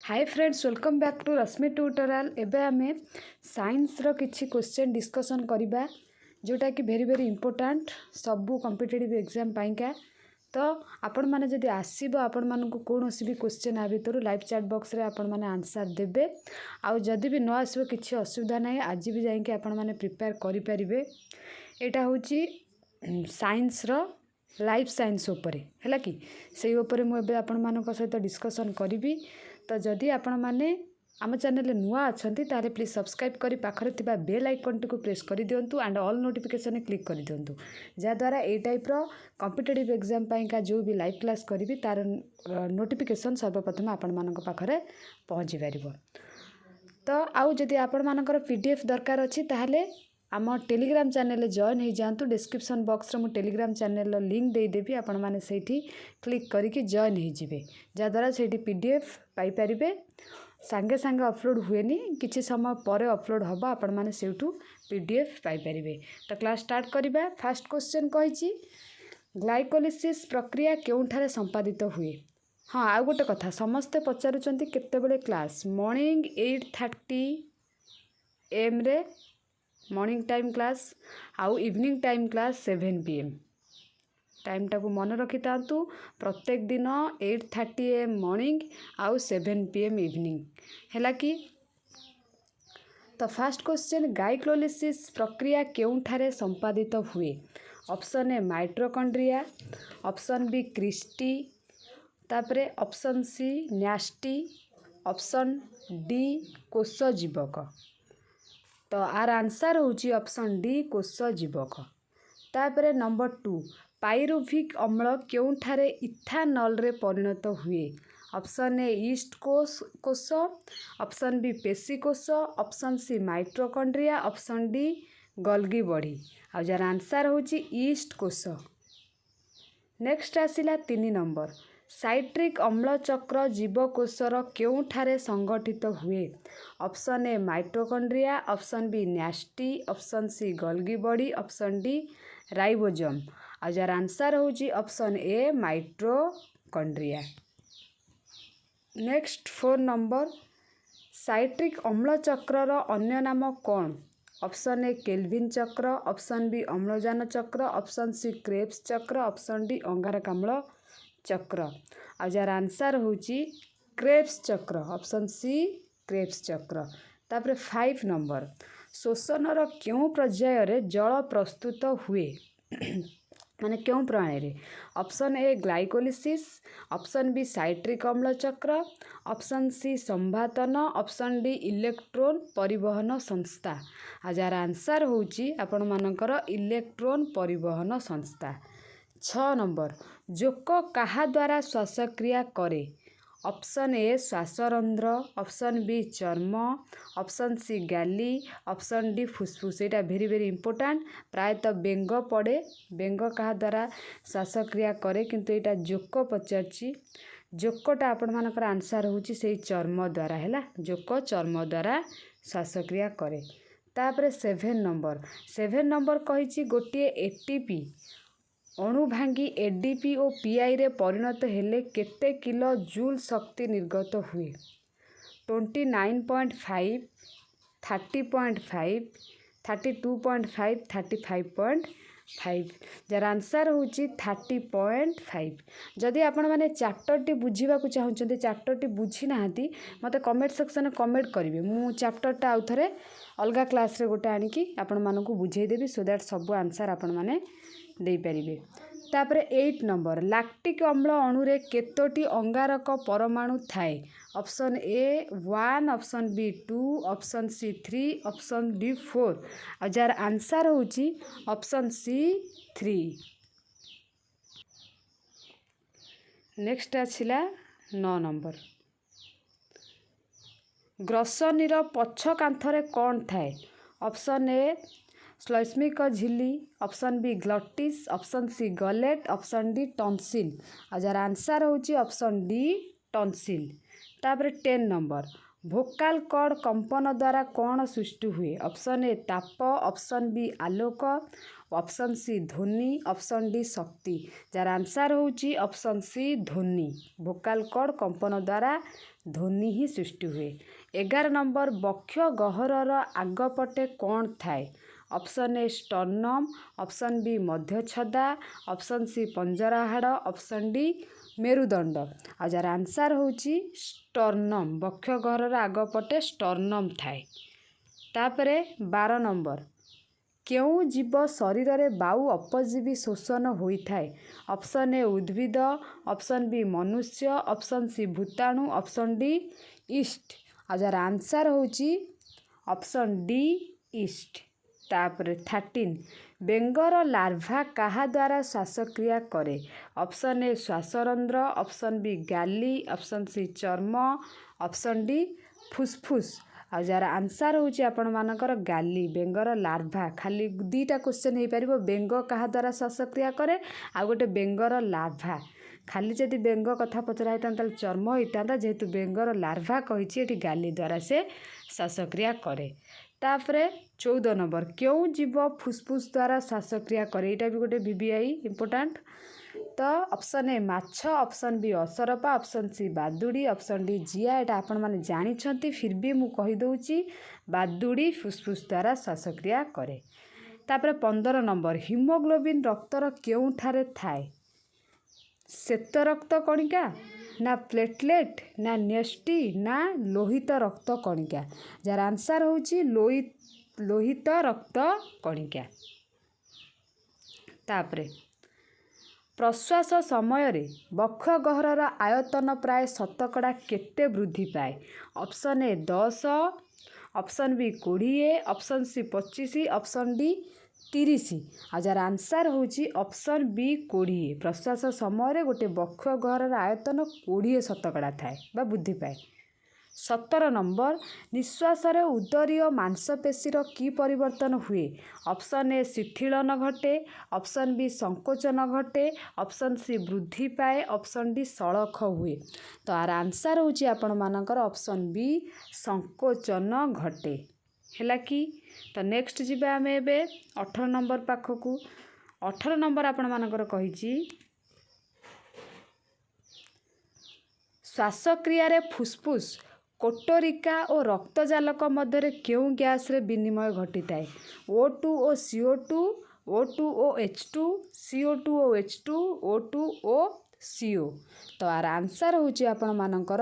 Hi friends, welcome back to Rashmi tutorial. एबे आमे science रो किछि क्वेश्चन डिस्कशन करिबा जोटा कि वेरी वेरी इंपोर्टेंट सबु कॉम्पिटिटिव एग्जाम पाइका। तो आपण माने जदि आसीबो आपण मानकु कोनोसी भी क्वेश्चन आ भितरु लाइव चैट बॉक्स रे आपण माने आंसर देबे। आउ जदि भी न आसीबो किछि असुविधा नै, आज भी जाई कि आपण माने प्रिपेयर करि परिबे। एटा होची साइंस रो लाइफ साइंस उपरे हैला कि सेही उपरे मु एबे आपण मानक सहित डिस्कशन करिबी। तो जदि आपण माने आम चैनल नुआ अच्छी ताले प्लीज सब्सक्राइब करी पाखरे थिबा बेल आइकन टी को प्रेस कर दिंतु एंड ऑल नोटिफिकेशन क्लिक कर दिंतु जहाँद्वारा ए टाइप रो कॉम्पिटिटिव एग्जाम पाइका जो भी लाइव क्लास करी तार नोटिफिकेशन सर्वप्रथम आपण मानक पाखरे पहुँची पारिबो। तो आउ जदि आपण मानकर पीडीएफ दरकार अछि ताहले आम टेलीग्राम चैनल जॉइन हो जातु। डिस्क्रिप्शन बॉक्स रे मु टेलीग्राम चैनल लिंक दे देबी, आपण माने सेठी क्लिक करिके जॉइन हो जिवे जहाँद्वारा सेठी पीडीएफ पाई परिबे। सांगे सांगे अपलोड हुएनी, किछि समय पर अपलोड हबा, आपण माने सेठू पीडीएफ पाई परिबे। तो क्लास स्टार्ट करिबा। फर्स्ट क्वेश्चन कहिछि ग्लाइकोलिसिस प्रक्रिया केउठारे संपादित हुए। हाँ, आ गोटे कथा समस्ते पचारुचंती केतेबेले क्लास मॉर्निंग 8:30 AM रे मॉर्निंग टाइम क्लास आउ evening time class 7 PM। Time टाकू मन रखी तांतु प्रत्येक दिन 8:30 AM मॉर्निंग आउ 7 PM इवनिंग हैला कि। तो फर्स्ट क्वेश्चन ग्लाइकोलिसिस प्रक्रिया केउठारे संपादित हुए। Option A mitochondria, option B क्रिस्टी, तापरे ऑप्शन सी न्यास्टी, ऑप्शन डी कोष जीवक। तो आर आंसर होची ऑप्शन डी कोष जीवक। तापरे नंबर 2 पाइरुविक अम्ल केउठारे इथानॉल रे परिणत हुए। ऑप्शन ए ईस्ट कोष, ऑप्शन बी पेशी कोष, option C mitochondria, option D Golgi body. आ जार आंसर होची ईस्ट कोष। नेक्स्ट आसिला 3 नंबर साइट्रिक अम्ल चक्र जीवकोशर केउठारे संगठित हुए। Option A mitochondria, option B न्यास्टी, option C Golgi body, option D ribosome. आ जार आंसर होची option A mitochondria. Next 4 number citric अम्ल चक्रर अन्य नाम कौन। ऑप्शन ए केल्विन चक्र, ऑप्शन बी अम्लजान चक्र, ऑप्शन सी क्रेब्स चक्र, ऑप्शन डी अंगारकाम्ल चक्र। आ जार आंसर होची क्रेब्स चक्र, ऑप्शन सी क्रेब्स चक्र। तापरे 5 नंबर शोषणर क्यों पर्याय रे जल प्रस्तुत हुए माने क्यों प्रणाली रे। Option A glycolysis, option B citric अम्ल चक्र, ऑप्शन सी संभातन, ऑप्शन डी इलेक्ट्रोन परिवहन संस्था। आ जार आंसर होची आपण मानकर इलेक्ट्रोन परिवहन संस्था। 6 नंबर जोक काहा द्वारा श्वासक्रिया करे। ऑप्शन ए श्वासरंध्र, ऑप्शन बी चर्म, ऑप्शन सी गाली, ऑप्शन डी फुसफुस। एटा भेरी भेरी इंपोर्टेंट, प्रायतः बेंग पड़े, बेंग काहा द्वारा श्वासक्रिया करे किंतु एटा जोक पचारची। जोकटा आपण मानकर आंसर होची से चर्म द्वारा हैला, जोक चर्म द्वारा श्वासक्रिया करे। तापरे 7 नंबर कहिची गोटे एटीपी अणु भांगी एडीपी और पीआई रे परिणत हेले केते किलो जूल शक्ति निर्गत हुए। 29.5, 30.5, 32.5, 35.5। जार आंसर होची 30.5। जदि आपण माने चैप्टर टी बुझीबा को चाहुचंती, चैप्टर टी बुझी नाहंती, मते कमेंट सेक्शन में कमेंट करिवे। मु चैप्टर टा आउ थरे अलगा क्लास रे गोटे आनिकी आपण मानकु बुझेई देबी सो दैट सब आंसर आपण माने दे परिबे। तापरे 8 नंबर लैक्टिक अम्ल अणुरे केतोटी अंगारक परमाणु थाए। Option A 1, option B 2, option C 3, option D 4। आ जार आंसर होची ऑप्शन सी 3। नेक्स्ट आछिला 9 नंबर ग्रसनीर पछ कांथरे कौन थाए। ऑप्शन ए श्लैष्मिक झिल्ली, option B glottis, option C gullet, option D tonsil. आ जार आंसर होची ऑप्शन डी टॉन्सिल। तापरे 10 नंबर ଭୋକାଲ କର୍ଡ କମ୍ପନ ଦ୍ୱାରା କ'ଣ ସୃଷ୍ଟି ହୁଏ? ଅପସନ୍ ଏ ତାପ, ଅପସନ୍ ବି ଆଲୋକ, ଅପସନ୍ ସି ଧ୍ୱନି, ଅପସନ୍ ଡି ଶକ୍ତି। ଯାହାର ଆନ୍ସର ହେଉଛି ଅପସନ୍ ସି ଧ୍ୱନି। ଭୋକାଲ କର୍ଡ କମ୍ପନ ଦ୍ୱାରା ଧ୍ୱନି ହିଁ ସୃଷ୍ଟି ହୁଏ। 11 ନମ୍ବର ବକ୍ଷ ଗହ୍ୱରର ଆଗପଟେ କ'ଣ ଥାଏ? Option A sternum, option B ମଧ୍ୟଛଦା, ଅପସନ୍ ସି ପଞ୍ଜରା ହାଡ଼, ଅପସନ୍ ଡି ମେରୁଦଣ୍ଡ। ଆଉ ଯାହାର ଆନ୍ସର ହେଉଛି ଷ୍ଟର୍ନମ୍। ବକ୍ଷ ଗହ୍ୱରର ଆଗପଟେ ଷ୍ଟର୍ନମ୍ ଥାଏ। ତାପରେ 12 ନମ୍ବର କେଉଁ ଜୀବ ଶରୀରରେ ବାୟୁ ଅପଜୀବୀ ଶୋଷଣ ହୋଇଥାଏ? ଅପସନ୍ ଏ ଉଦ୍ଭିଦ, ଅପସନ୍ ବି ମନୁଷ୍ୟ, ଅପସନ୍ ସି ଭୂତାଣୁ, ଅପସନ୍ ଡି ଇଷ୍ଟ। ଆଉ ଯାହାର ଆନ୍ସର ହେଉଛି ଅପସନ୍ ଡି ଇଷ୍ଟ। ତାପରେ 13 ବେଙ୍ଗର ଲାର୍ଭା କାହା ଦ୍ୱାରା ଶ୍ୱାସକ୍ରିୟା କରେ? ଅପସନ୍ ଏ ଶ୍ୱାସରନ୍ଧ୍ର, ଅପସନ୍ ବି ଗାଲି, ଅପସନ୍ ସି ଚର୍ମ, ଅପସନ୍ ଡି ଫୁସଫୁସ୍। ଆଉ ଯାହାର ଆନ୍ସର ହେଉଛି ଆପଣମାନଙ୍କର ଗାଲି। ବେଙ୍ଗର ଲାର୍ଭା। ଖାଲି ଦୁଇଟା କ୍ୱେଶ୍ଚନ୍ ହେଇପାରିବ, ବେଙ୍ଗ କାହା ଦ୍ୱାରା ଶ୍ୱାସକ୍ରିୟା କରେ, ଆଉ ଗୋଟେ ବେଙ୍ଗର ଲାର୍ଭା। ଖାଲି ଯଦି ବେଙ୍ଗ କଥା ପଚରା ହେଇଥାନ୍ତା ତାହେଲେ ଚର୍ମ ହେଇଥାନ୍ତା, ଯେହେତୁ ବେଙ୍ଗର ଲାର୍ଭା କହିଛି ଏଠି ଗାଲି ଦ୍ୱାରା ସେ ଶ୍ୱାସକ୍ରିୟା କରେ। ତାପରେ 14 ନମ୍ବର କେଉଁ ଜୀବ ଫୁସଫୁସ୍ ଦ୍ୱାରା ଶ୍ୱାସକ୍ରିୟା କରେ? ଏଇଟା ବି ଗୋଟେ VBI ଇମ୍ପୋର୍ଟାଣ୍ଟ। ତ ଅପସନ୍ ଏ ମାଛ, ଅପସନ୍ ବି ଅସରପା, ଅପସନ୍ ସି ବାଦୁଡ଼ି, ଅପସନ୍ ଡି ଜିଆ। ଏଇଟା ଆପଣମାନେ ଜାଣିଛନ୍ତି, ଫିର୍ ବି ମୁଁ କହିଦେଉଛି ବାଦୁଡ଼ି ଫୁସଫୁସ୍ ଦ୍ୱାରା ଶ୍ୱାସକ୍ରିୟା କରେ। ତାପରେ 15 ନମ୍ବର ହିମୋଗ୍ଲୋବିନ୍ ରକ୍ତର କେଉଁଠାରେ ଥାଏ? ଶ୍ଵେତ ରକ୍ତ କଣିକା, ନା ପ୍ଲେଟଲେଟ୍, ନା ନେଷ୍ଟି, ନା ଲୋହିତ ରକ୍ତ କଣିକା? ଯାହାର ଆନ୍ସର ହେଉଛି ଲୋହିତ ରକ୍ତ କଣିକା। ତାପରେ ପ୍ରଶ୍ୱାସ ସମୟରେ ବକ୍ଷ ଗହ୍ୱରର ଆୟତନ ପ୍ରାୟ ଶତକଡ଼ା କେତେ ବୃଦ୍ଧି ପାଏ? Option A 10, option B 20, option C 25, option D 30। ଆଉ ଯାହାର ଆନ୍ସର ହେଉଛି ଅପସନ୍ ବି 20। ପ୍ରଶ୍ୱାସ ସମୟରେ ଗୋଟେ ବକ୍ଷ ଗହ୍ୱରର ଆୟତନ 20% ଥାଏ ବା ବୃଦ୍ଧି ପାଏ। 17 ନମ୍ବର ନିଶ୍ୱାସରେ ଉଦରୀୟ ମାଂସପେଶୀର କି ପରିବର୍ତ୍ତନ ହୁଏ? ଅପସନ୍ ଏ ଶିଥିଳନ ଘଟେ, ଅପସନ୍ ବି ସଂକୋଚନ ଘଟେ, ଅପସନ୍ ସି ବୃଦ୍ଧି ପାଏ, ଅପସନ୍ ଡି ସଳଖ ହୁଏ। ତ ଆର ଆନ୍ସର ହେଉଛି ଆପଣମାନଙ୍କର ଅପସନ୍ ବି ସଂକୋଚନ ଘଟେ। ହେଲା କି? ତ ନେକ୍ସଟ ଯିବା ଆମେ ଏବେ 18 ନମ୍ବର ପାଖକୁ। 18 ନମ୍ବର ଆପଣମାନଙ୍କର କହିଛି ଶ୍ୱାସକ୍ରିୟାରେ ଫୁସଫୁସ୍, କୋଟରିକା ଓ ରକ୍ତଜାଲକ ମଧ୍ୟରେ କେଉଁ ଗ୍ୟାସରେ ବିନିମୟ ଘଟିଥାଏ? O2 ଓ CO2, O2 ଓ H2, CO2 ଓ H2, O2 ଓ CO। ତ ଆର ଆନ୍ସର ହେଉଛି ଆପଣମାନଙ୍କର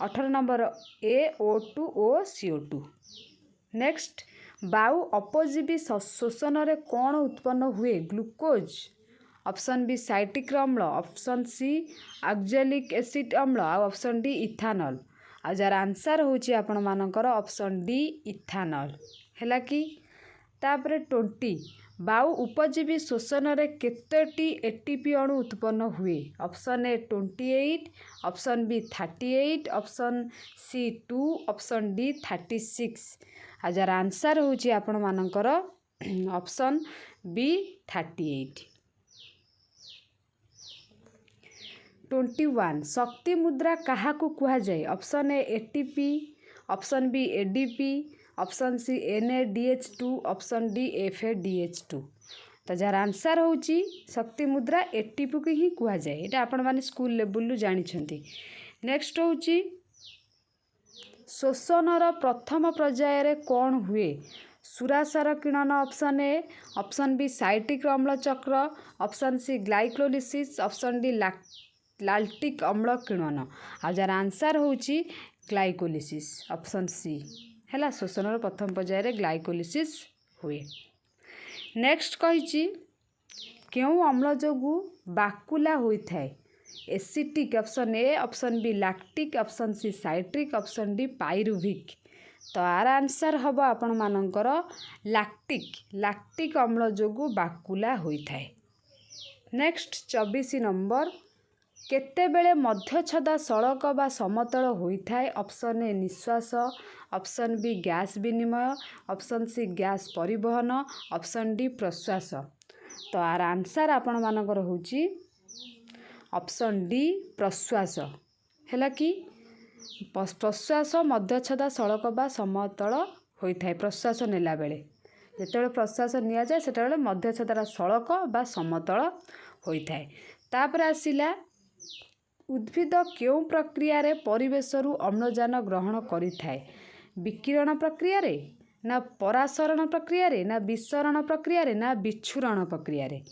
18 number A O2 O CO2। Next ବାୟୁ ଅପଜୀବୀ ଶୋଷଣରେ କ'ଣ ଉତ୍ପନ୍ନ ହୁଏ? ଗ୍ଲୁକୋଜ, ଅପସନ୍ ବି ସାଇଟ୍ରିକ୍ ଅମ୍ଳ, ଅପସନ୍ ସି ଅକ୍ଜାଲିକ୍ ଏସିଡ୍ ଅମ୍ଳ, ଆଉ ଅପସନ୍ ଡି ଇଥାନଲ। ଆଉ ଯାହାର ଆନ୍ସର ହେଉଛି ଆପଣମାନଙ୍କର ଅପସନ୍ ଡି ଇଥାନଲ। ହେଲା କି? ତାପରେ 20 ବାୟୁ ଉପଜୀବୀ ଶୋଷଣରେ କେତୋଟି ATP ଅଣୁ ଉତ୍ପନ୍ନ ହୁଏ? Option A 28, option B 38, option C 2, option D 36। ଆଉ ଯାହାର ଆନ୍ସର ହେଉଛି ଆପଣମାନଙ୍କର ଅପସନ୍ ବି 38। 21 ଶକ୍ତି ମୁଦ୍ରା କାହାକୁ କୁହାଯାଏ? Option A ATP, option B ADP, option C NADH2, option D FADH2। ତ ଯାହାର ଆନ୍ସର ହେଉଛି ଶକ୍ତି ମୁଦ୍ରା ATPକୁ ହିଁ କୁହାଯାଏ। ଏଇଟା ଆପଣମାନେ ସ୍କୁଲ ଲେବୁଲରୁ ଜାଣିଛନ୍ତି। ନେକ୍ସଟ ହେଉଛି ଶୋଷଣର ପ୍ରଥମ ପର୍ଯ୍ୟାୟରେ କ'ଣ ହୁଏ? ସୁରାସାର କିରଣ, option A, option B citric ଅମ୍ଳ ଚକ୍ର, option C glycolysis, option D lactic ଅମ୍ଳ କିରଣ। ଆଉ ଯାହାର ଆନ୍ସର ହେଉଛି ଗ୍ଲାଇକୋଲିସିସ୍, ଅପସନ୍ ସି। ହେଲା, ଶୋଷଣର ପ୍ରଥମ ପର୍ଯ୍ୟାୟରେ ଗ୍ଲାଇକୋଲିସିସ୍ ହୁଏ। ନେକ୍ସଟ କହିଛି କେଉଁ ଅମ୍ଳ ଯୋଗୁଁ ବାକୁଲା ହୋଇଥାଏ? Acetic, option A, option B lactic, option C citric, option D pyruvic. ତ ଆର ଆନ୍ସର ହେବ ଆପଣମାନଙ୍କର ଲାକ୍ଟିକ୍ ଅମ୍ଳ ଯୋଗୁଁ ବାକୁଲା ହୋଇଥାଏ। ନେକ୍ସଟ 24 ନମ୍ବର କେତେବେଳେ ମଧ୍ୟଛଦା ସଳଖ ବା ସମତଳ ହୋଇଥାଏ? ଅପସନ୍ ଏ ନିଶ୍ୱାସ, ଅପସନ୍ ବି ଗ୍ୟାସ୍ ବିନିମୟ, ଅପସନ୍ ସି ଗ୍ୟାସ୍ ପରିବହନ, ଅପସନ୍ ଡି ପ୍ରଶ୍ୱାସ। ତ ଆର ଆନ୍ସର ଆପଣମାନଙ୍କର ହେଉଛି ଅପସନ୍ ଡି ପ୍ରଶ୍ୱାସ। ହେଲା କି? प्रश्वास मध्यछदा सड़क बा समतल होता है। प्रश्वास नेला बेले जिते प्रश्वास नि जाए से मध्यछदार सड़क बा समतल होता है। तापर आसिला उद्भिद क्यों प्रक्रिया रे परिवेशरू अम्लजान ग्रहण करिथाए? विकिरण प्रक्रिया रे ना परासरण प्रक्रिया रे ना विसरण प्रक्रिया रे ना विच्छुरण प्रक्रिया रे?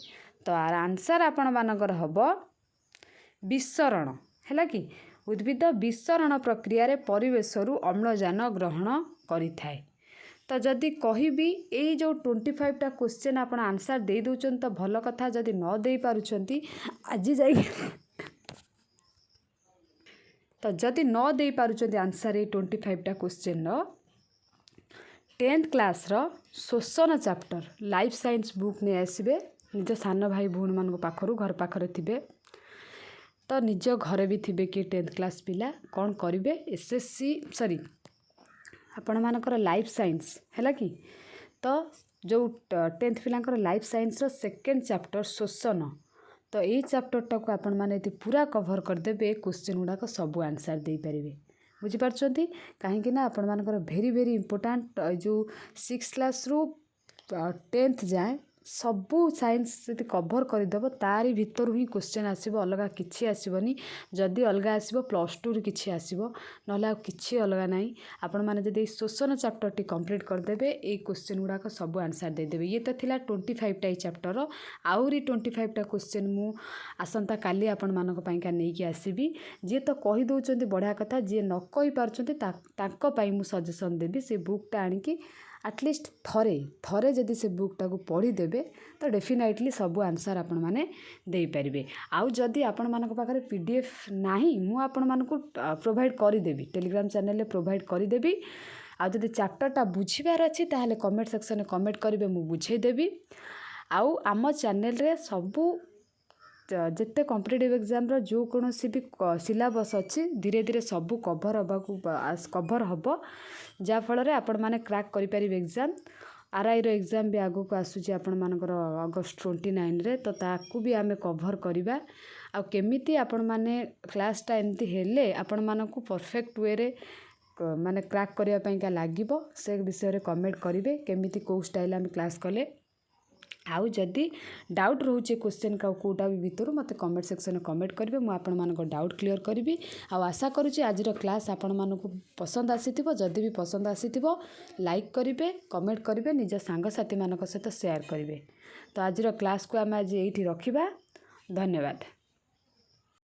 तो आर आंसर आपण मानकर हबो विसरण हैला कि उद्भिद विसरण प्रक्रिया रे परिवेशरू अम्लजान ग्रहण करिथाए। तो जदि कहबी यही जो 25 टा क्वेश्चन आपण आंसर दे दउचन तो भल कथा, जदि न दे पारुचंती आज जाई तो जदि न दे पारुचंती आंसर ये 25 टा क्वेश्चन रो 10th क्लास रो शोषण चैप्टर लाइफ साइंस बुक ने आसबे निज सान भाई भूण मान पाखरु घर पाखरे थिबे तो निज घरे भी थिबे कि 10th क्लास पिला कौन करिवे एसएससी सॉरी आपण मानकर लाइफ साइंस हैला कि तो जो 10th पिलांकर लाइफ साइंस रो सेकेंड चैप्टर शोषण तो यही चैप्टरटा को आपण माने यदि पूरा कवर करदेबे क्वेश्चन गुड़ाक सब आंसर दे पारिबे। बुझिपारछंती कहीं ना आपण मानकर भेरी भेरी इंपोर्टेंट जो 6 क्लास रु 10th जाए सबू साइंस यदि कवर करदेव तारी भितर ही क्वेश्चन आसब, अलग किसी आसबनी। जदि अलग आसब +2 किसी आसब ना कि अलग ना। आपण मैंने जब शोषण चैप्टर टी कंप्लीट करदेवे ये क्वेश्चन गुड़ाक सब आंसर देदेवे। ये तो थिला 25 टा चैप्टर आउरी 25 टा क्वेश्चन मु आसंता काली आपण मानक पाइका नहीं आसबी। जी तो कही दउचंती बढ़िया कथा, जी न कही पारुचंती तांको पाई मु सजेशन देबी से बुकटा आनिकी एटलिस्ट थरे जदि से बुकटा को पढ़ीदेवे तो डेफिनेटली सब आंसर आपण माने दे पारिबे। आउ जदि आपण मानक पाखरे पीडीएफ नाही मु आपण मानकु प्रोवाइड करिदेबी, टेलीग्राम चैनल रे प्रोवाइड करिदेबी। आउ जदि चैप्टरटा बुझिबार अछि ताहले कमेंट सेक्शन में कमेंट करिवे, मु बुझेई देबी। आउ आम चैनल रे सबू जिते कॉम्पिटिटिव एग्जाम रो जो कोनोसी भी सिलेबस अच्छी धीरे धीरे सबू कभर हम जहाँफल आपण मैंने क्रैक करें एग्जाम। आरआई रो एग्जाम भी आगो को आसूची आपण मानकर अगस्ट 29 रे तो ताकू भी आमे कभर करिबा। आ केमिति आपण माने क्लास टा एमती हेले आपण मानकू परफेक्ट वे रे माने क्रैक करिया पई लागिबो से विषय रे कमेंट करिवे केमिति को स्टाइल आमे क्लास कले। आउ जदि डाउट रोचे क्वेश्चन का कोटा भी भितर मते कमेंट सेक्शन में कमेंट करेंगे, मुझे आपण मानक डाउट क्लियर करी। आशा करुँचे आज क्लास आपण मानक पसंद आसीथिबो। जदि भी पसंद आसीथिबो लाइक करेंगे, कमेंट करेंगे, निज सांगसाथी मानक सहित शेयर करेंगे। तो आज क्लास को आम आज ये रखा। धन्यवाद।